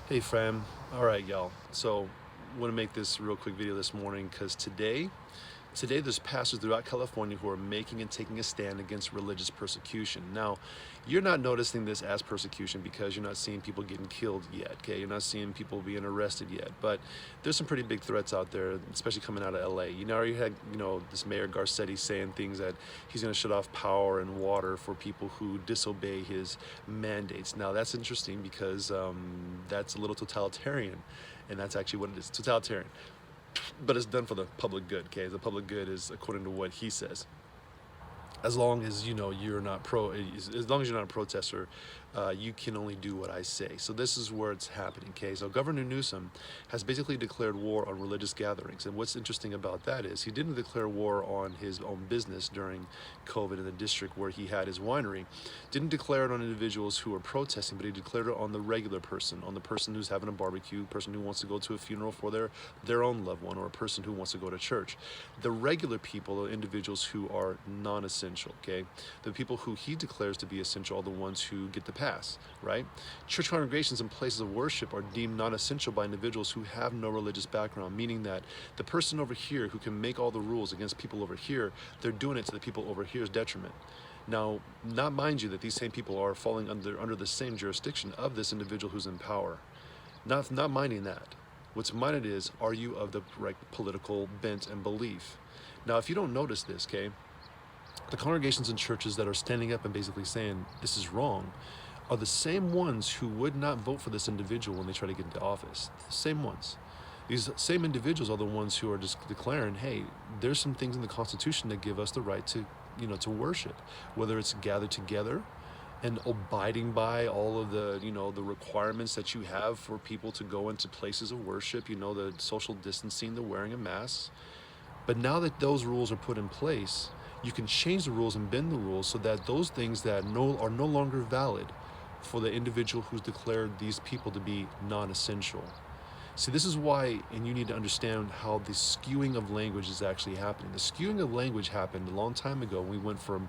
Hey fam, all right y'all. So, want to make this real quick video this morning because today there's pastors throughout California who are making and taking a stand against religious persecution. Now, you're not noticing this as persecution because you're not seeing people getting killed yet, okay? You're not seeing people being arrested yet, but there's some pretty big threats out there, especially coming out of LA. You know, you had, this Mayor Garcetti saying things that he's going to shut off power and water for people who disobey his mandates. Now, that's interesting because that's a little totalitarian, and that's actually what it is, totalitarian, but it's done for the public good. Okay, the public good is according to what he says. As long as you're not as long as you're not a protester, you can only do what I say. So this is where it's happening. Okay, so Governor Newsom has basically declared war on religious gatherings, and what's interesting about that is he didn't declare war on his own business during COVID in the district where he had his winery. Didn't declare it on individuals who are protesting, but he declared it on the regular person, on the person who's having a barbecue, person who wants to go to a funeral for their own loved one, or a person who wants to go to church. The regular people are individuals who are non-essential. Okay, the people who he declares to be essential are the ones who get the pass, right? Church congregations and places of worship are deemed non-essential by individuals who have no religious background, meaning that the person over here who can make all the rules against people over here, they're doing it to the people over here's detriment. Now, not mind you that these same people are falling under the same jurisdiction of this individual who's in power. Not minding that. What's minded is, are you of the right political bent and belief? Now, if you don't notice this, okay, the congregations and churches that are standing up and basically saying this is wrong are the same ones who would not vote for this individual when they try to get into office. The same ones. These same individuals are the ones who are just declaring, hey, there's some things in the Constitution that give us the right to, to worship, whether it's gathered together and abiding by all of the, the requirements that you have for people to go into places of worship, the social distancing, the wearing of masks. But now that those rules are put in place, you can change the rules and bend the rules so that those things that are no longer valid for the individual who's declared these people to be non-essential. See, this is why, and you need to understand how the skewing of language is actually happening. The skewing of language happened a long time ago. We went from,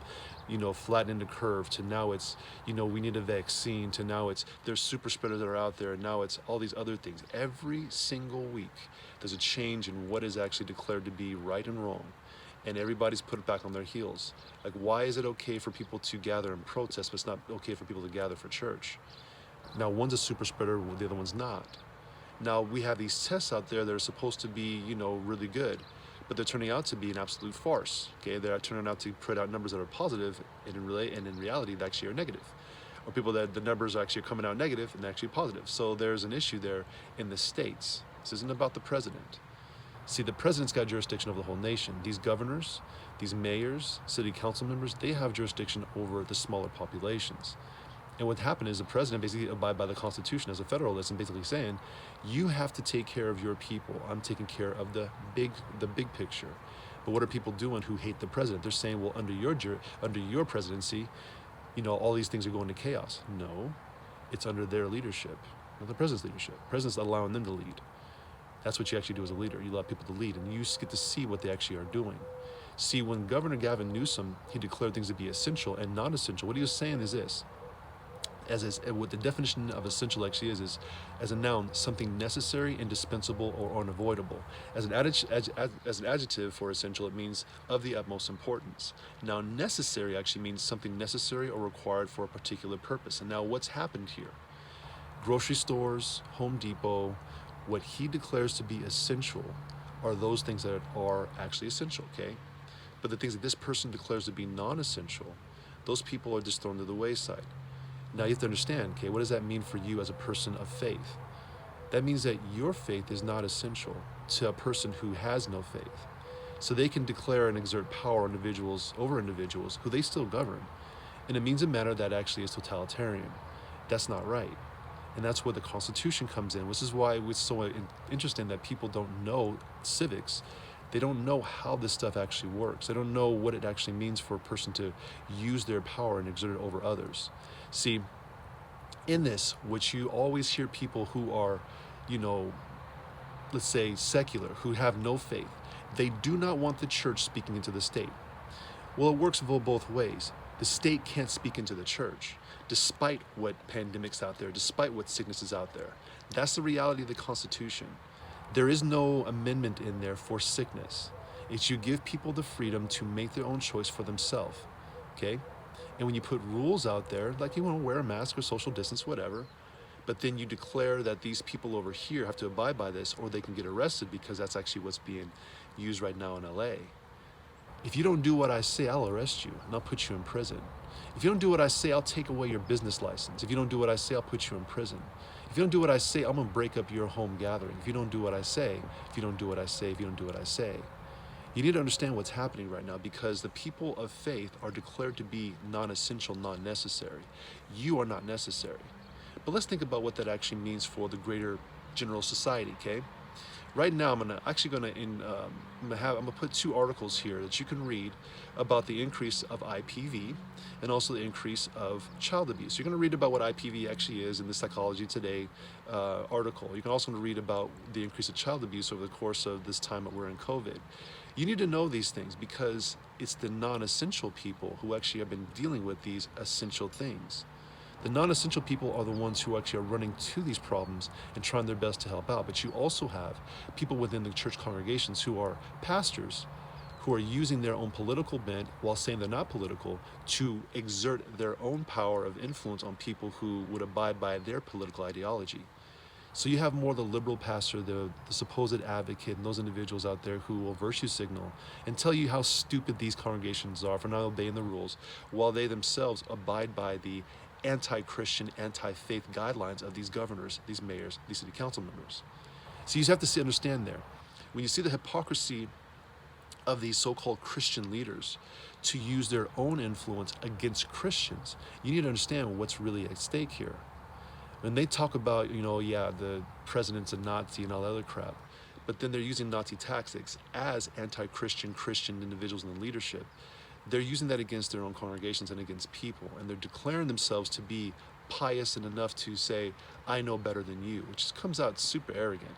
flattening the curve to now it's, we need a vaccine, to now it's, there's super spreaders that are out there, and now it's all these other things. Every single week, there's a change in what is actually declared to be right and wrong. And everybody's put it back on their heels. Like, why is it okay for people to gather and protest, but it's not okay for people to gather for church? Now, one's a super spreader, the other one's not. Now, we have these tests out there that are supposed to be, really good, but they're turning out to be an absolute farce. Okay, they're turning out to put out numbers that are positive, and in reality, they actually are negative. Or people that the numbers are actually coming out negative and actually positive. So there's an issue there in the states. This isn't about the president. See, the president's got jurisdiction over the whole nation. These governors, these mayors, city council members, they have jurisdiction over the smaller populations. And what happened is the president basically abide by the Constitution as a federalist and basically saying, you have to take care of your people. I'm taking care of the big picture. But what are people doing who hate the president? They're saying, well, under your presidency, all these things are going to chaos. No, it's under their leadership, not the president's leadership. The president's allowing them to lead. That's what you actually do as a leader. You allow people to lead, and you get to see what they actually are doing. See, when Governor Gavin Newsom, he declared things to be essential and non-essential, what he was saying is this. What the definition of essential actually is as a noun, something necessary, indispensable, or unavoidable. As an adjective for essential, it means of the utmost importance. Now, necessary actually means something necessary or required for a particular purpose. And now what's happened here? Grocery stores, Home Depot, what he declares to be essential are those things that are actually essential, okay? But the things that this person declares to be non-essential, those people are just thrown to the wayside. Now you have to understand, okay, what does that mean for you as a person of faith? That means that your faith is not essential to a person who has no faith. So they can declare and exert power on individuals who they still govern. And it means a manner that actually is totalitarian. That's not right. And that's where the Constitution comes in, which is why it's so interesting that people don't know civics. They don't know how this stuff actually works. They don't know what it actually means for a person to use their power and exert it over others. See, in this, which you always hear people who are, let's say secular, who have no faith, they do not want the church speaking into the state. Well, it works both ways. The state can't speak into the church, despite what pandemics out there, despite what sickness is out there. That's the reality of the Constitution. There is no amendment in there for sickness. It's you give people the freedom to make their own choice for themselves, okay? And when you put rules out there, like you want to wear a mask or social distance, whatever, but then you declare that these people over here have to abide by this or they can get arrested, because that's actually what's being used right now in LA. If you don't do what I say, I'll arrest you and I'll put you in prison. If you don't do what I say, I'll take away your business license. If you don't do what I say, I'll put you in prison. If you don't do what I say, I'm gonna break up your home gathering. If you don't do what I say, if you don't do what I say, if you don't do what I say. You need to understand what's happening right now, because the people of faith are declared to be non-essential, not necessary. You are not necessary. But let's think about what that actually means for the greater general society, okay? Right now, I'm gonna put two articles here that you can read about the increase of IPV and also the increase of child abuse. You're gonna read about what IPV actually is in the Psychology Today article. You can also read about the increase of child abuse over the course of this time that we're in COVID. You need to know these things, because it's the non-essential people who actually have been dealing with these essential things. The non-essential people are the ones who actually are running to these problems and trying their best to help out. But you also have people within the church congregations who are pastors who are using their own political bent, while saying they're not political, to exert their own power of influence on people who would abide by their political ideology. So you have more the liberal pastor, the supposed advocate, and those individuals out there who will virtue signal and tell you how stupid these congregations are for not obeying the rules, while they themselves abide by the anti-Christian, anti-faith guidelines of these governors, these mayors, these city council members. So you have to understand there, when you see the hypocrisy of these so-called Christian leaders to use their own influence against Christians, you need to understand what's really at stake here. When they talk about, yeah, the president's a Nazi and all that other crap, but then they're using Nazi tactics as anti-Christian Christian individuals in the leadership. They're using that against their own congregations and against people, and they're declaring themselves to be pious and enough to say, I know better than you, which comes out super arrogant.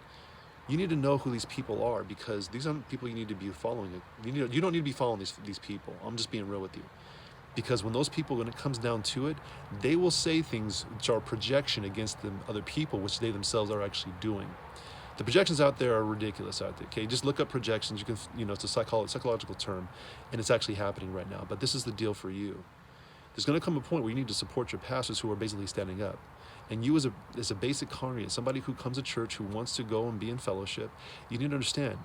You need to know who these people are, because these aren't people you need to be following. You don't need to be following these people. I'm just being real with you. Because when those people, when it comes down to it, they will say things which are projection against the other people, which they themselves are actually doing. The projections out there are ridiculous out there, okay? Just look up projections. You can, it's a psychological term, and it's actually happening right now. But this is the deal for you. There's going to come a point where you need to support your pastors who are basically standing up. And you as a basic congregant, somebody who comes to church, who wants to go and be in fellowship, you need to understand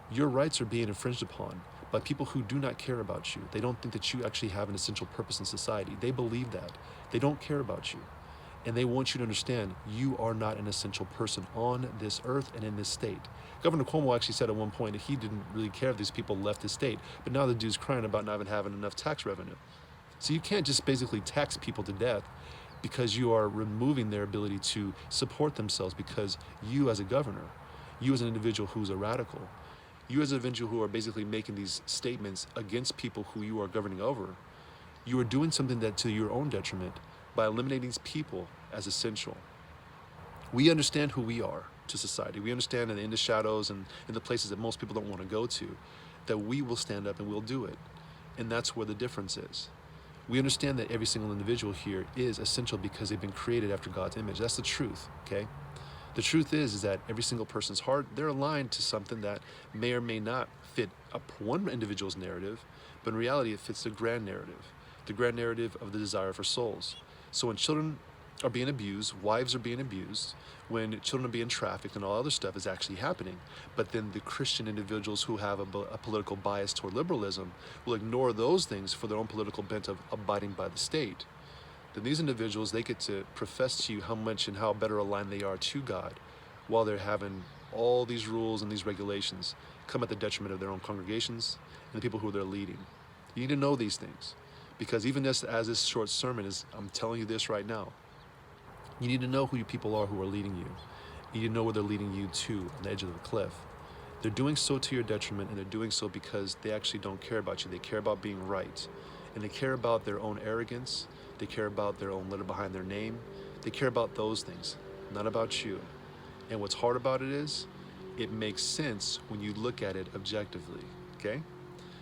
your rights are being infringed upon by people who do not care about you. They don't think that you actually have an essential purpose in society. They believe that. They don't care about you. And they want you to understand you are not an essential person on this earth and in this state. Governor Cuomo actually said at one point that he didn't really care if these people left his state, but now the dude's crying about not even having enough tax revenue. So you can't just basically tax people to death because you are removing their ability to support themselves, because you as a governor, you as an individual who's a radical, you as an individual who are basically making these statements against people who you are governing over, you are doing something that to your own detriment by eliminating these people as essential. We understand who we are to society. We understand in the shadows and in the places that most people don't want to go to, that we will stand up and we'll do it. And that's where the difference is. We understand that every single individual here is essential because they've been created after God's image. That's the truth, okay? The truth is that every single person's heart, they're aligned to something that may or may not fit up one individual's narrative, but in reality it fits the grand narrative of the desire for souls. So when children are being abused, wives are being abused, when children are being trafficked and all other stuff is actually happening, but then the Christian individuals who have a political bias toward liberalism will ignore those things for their own political bent of abiding by the state, then these individuals, they get to profess to you how much and how better aligned they are to God, while they're having all these rules and these regulations come at the detriment of their own congregations and the people who they're leading. You need to know these things, because even as this short sermon is, I'm telling you this right now, you need to know who you people are who are leading you. You need to know where they're leading you to, on the edge of the cliff. They're doing so to your detriment, and they're doing so because they actually don't care about you. They care about being right, and they care about their own arrogance. They care about their own letter behind their name. They care about those things, not about you. And what's hard about it is, it makes sense when you look at it objectively, okay?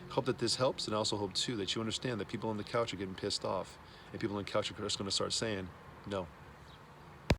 Hope that this helps, and I also hope too that you understand that people on the couch are getting pissed off, and people on the couch are just going to start saying, no,